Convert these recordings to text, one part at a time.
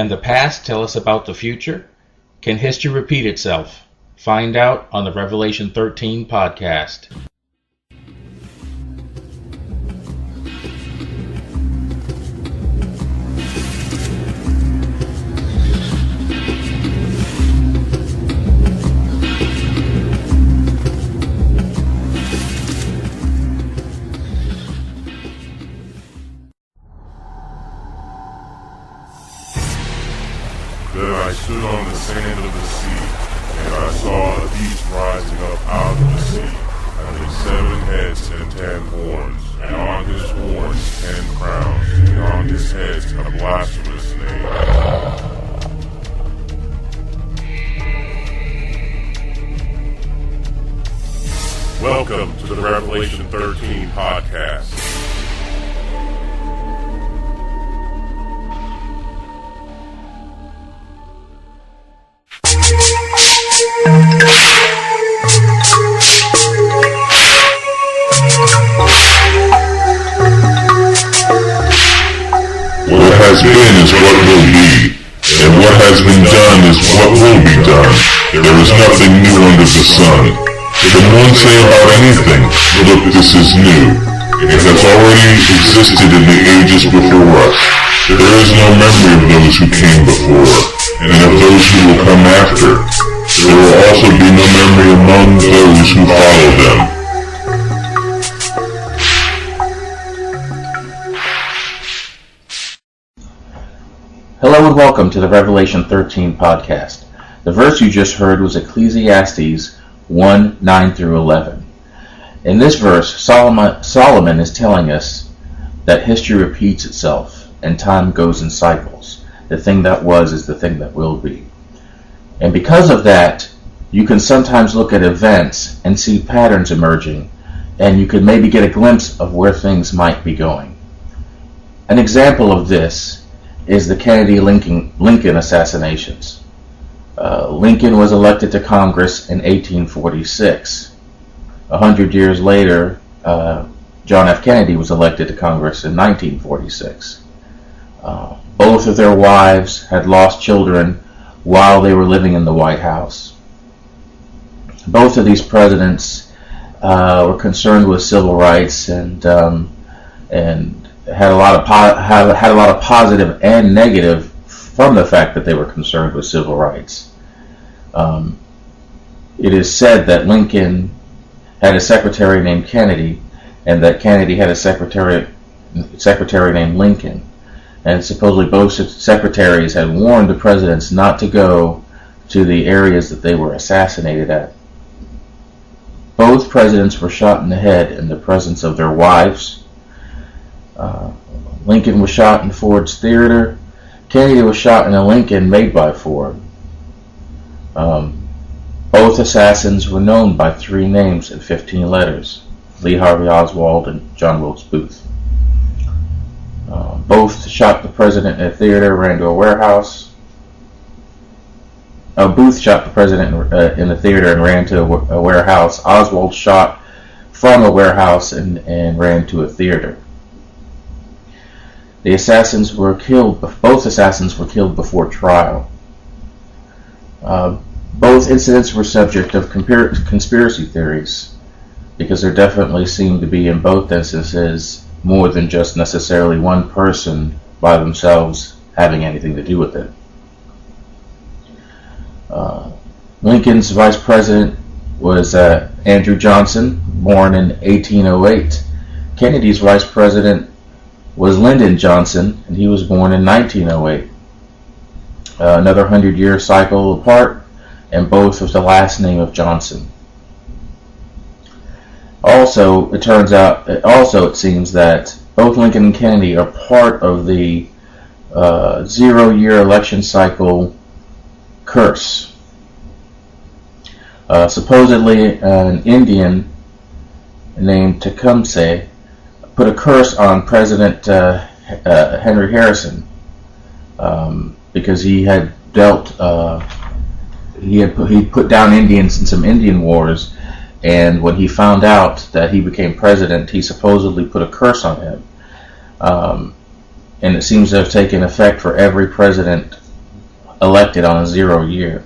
Can the past tell us about the future? Can history repeat itself? Find out on the Revelation 13 podcast. Then I stood on the sand of the sea, and I saw a beast rising up out of the sea, having 7 heads and 10 horns, and on his horns 10 crowns, and on his heads a blasphemous name. Welcome to the Revelation 13 podcast. What has been is what will be, and what has been done is what will be done. There is nothing new under the sun. Can one say about anything, look, this is new? It has already existed in the ages before us. There is no memory of those who came before, and of those who will come after. There will also be no memory among those who follow them. Hello and welcome to the Revelation 13 podcast. The verse you just heard was Ecclesiastes 1:9-11. In this verse, Solomon is telling us that history repeats itself and time goes in cycles. The thing that was is the thing that will be. And because of that, you can sometimes look at events and see patterns emerging, and you could maybe get a glimpse of where things might be going. An example of this is the Kennedy-Lincoln assassinations. Lincoln was elected to Congress in 1846. 100 years later, John F. Kennedy was elected to Congress in 1946. Both of their wives had lost children while they were living in the White House. Both of these presidents were concerned with civil rights and had a lot of positive and negative from the fact that they were concerned with civil rights. It is said that Lincoln had a secretary named Kennedy, and that Kennedy had a secretary named Lincoln. And supposedly both secretaries had warned the presidents not to go to the areas that they were assassinated at. Both presidents were shot in the head in the presence of their wives. Lincoln was shot in Ford's Theater. Kennedy was shot in a Lincoln made by Ford. Both assassins were known by 3 names and 15 letters: Lee Harvey Oswald and John Wilkes Booth. Both shot the president in a theater, ran to a warehouse. Booth shot the president in the theater and ran to a warehouse. Oswald shot from a warehouse and ran to a theater. Both assassins were killed before trial. Both incidents were subject of conspiracy theories, because there definitely seemed to be in both instances more than just necessarily one person by themselves having anything to do with it. Lincoln's vice president was Andrew Johnson, born in 1808. Kennedy's vice president was Lyndon Johnson, and he was born in 1908. Another 100-year cycle apart, and both with the last name of Johnson. Also, it seems that both Lincoln and Kennedy are part of the 0-year election cycle curse. Supposedly, an Indian named Tecumseh put a curse on President Henry Harrison because he had put down Indians in some Indian wars, and when he found out that he became president, he supposedly put a curse on him. And it seems to have taken effect for every president elected on a 0 year.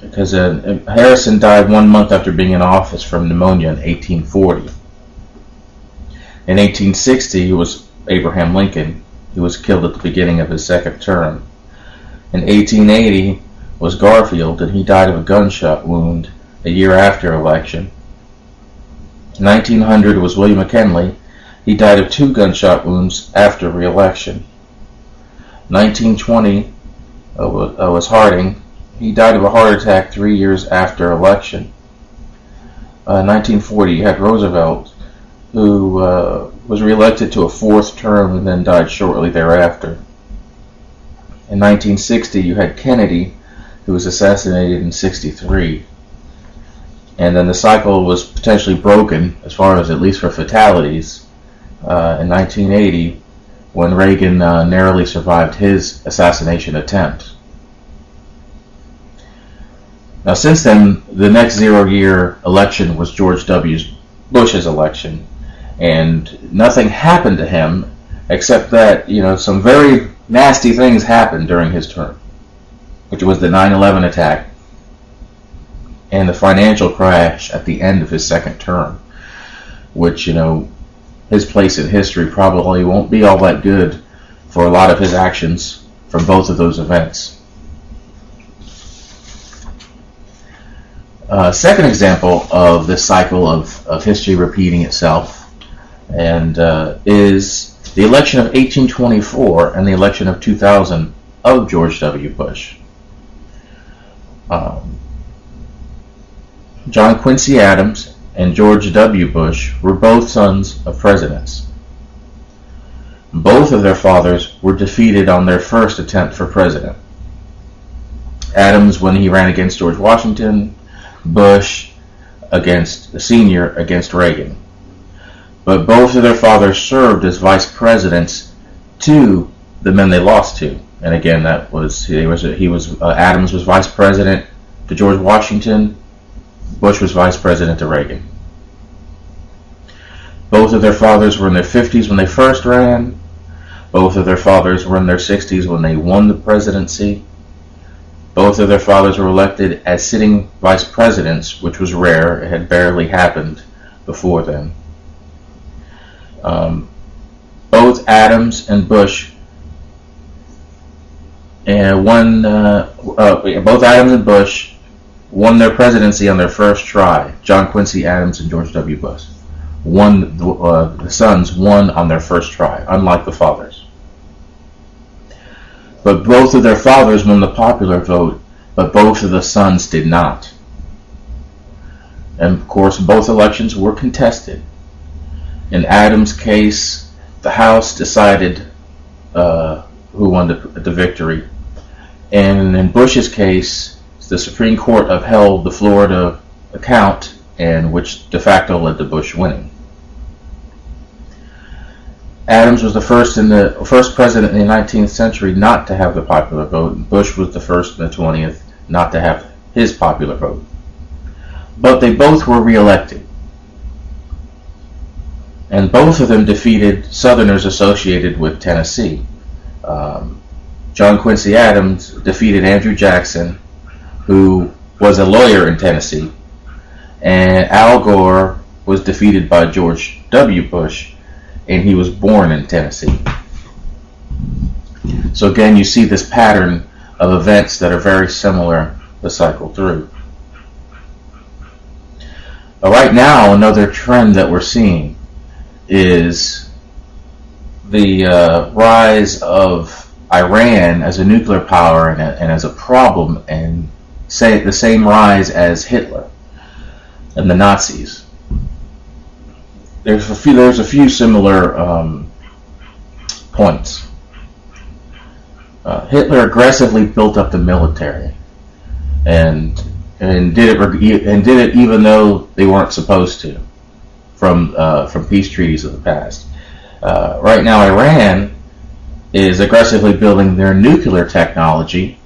Because Harrison died 1 month after being in office from pneumonia in 1840. In 1860, it was Abraham Lincoln, who was killed at the beginning of his second term. In 1880 was Garfield, and he died of a gunshot wound a year after election. 1900 was William McKinley. He died of 2 gunshot wounds after re-election. 1920 was Harding. He died of a heart attack 3 years after election. 1940 you had Roosevelt, who was re-elected to a 4th term and then died shortly thereafter. In 1960 you had Kennedy, who was assassinated in 1963. And then the cycle was potentially broken, as far as at least for fatalities, in 1980, when Reagan narrowly survived his assassination attempt. Now, since then, the next 0-year election was George W. Bush's election, and nothing happened to him except that, some very nasty things happened during his term, which was the 9/11 attack and the financial crash at the end of his second term, which, his place in history probably won't be all that good for a lot of his actions from both of those events. Second example of this cycle of history repeating itself and is the election of 1824 and the election of 2000 of George W. Bush. John Quincy Adams and George W. Bush were both sons of presidents. Both of their fathers were defeated on their first attempt for president. Adams when he ran against George Washington, Bush against Reagan. But both of their fathers served as vice presidents to the men they lost to. And again, Adams was vice president to George Washington, Bush was vice president to Reagan. Both of their fathers were in their 50s when they first ran. Both of their fathers were in their 60s when they won the presidency. Both of their fathers were elected as sitting vice presidents, which was rare. It had barely happened before then. Both Adams and Bush won their presidency on their first try. John Quincy Adams and George W. Bush the sons won on their first try, unlike the fathers. But both of their fathers won the popular vote, but both of the sons did not. And of course, both elections were contested. In Adams' case, the House decided who won the victory. And in Bush's case, the Supreme Court upheld the Florida account, and which de facto led to Bush winning. Adams was the first president in the 19th century not to have the popular vote, and Bush was the first in the 20th not to have his popular vote. But they both were reelected. And both of them defeated Southerners associated with Tennessee. John Quincy Adams defeated Andrew Jackson, who was a lawyer in Tennessee, and Al Gore was defeated by George W. Bush, and he was born in Tennessee. So again, you see this pattern of events that are very similar to cycle through. Right now, another trend that we're seeing is the rise of Iran as a nuclear power and as a problem, and the same rise as Hitler and the Nazis. There's a few similar points. Hitler aggressively built up the military, and did it even though they weren't supposed to, from peace treaties of the past. Right now, Iran is aggressively building their nuclear technology,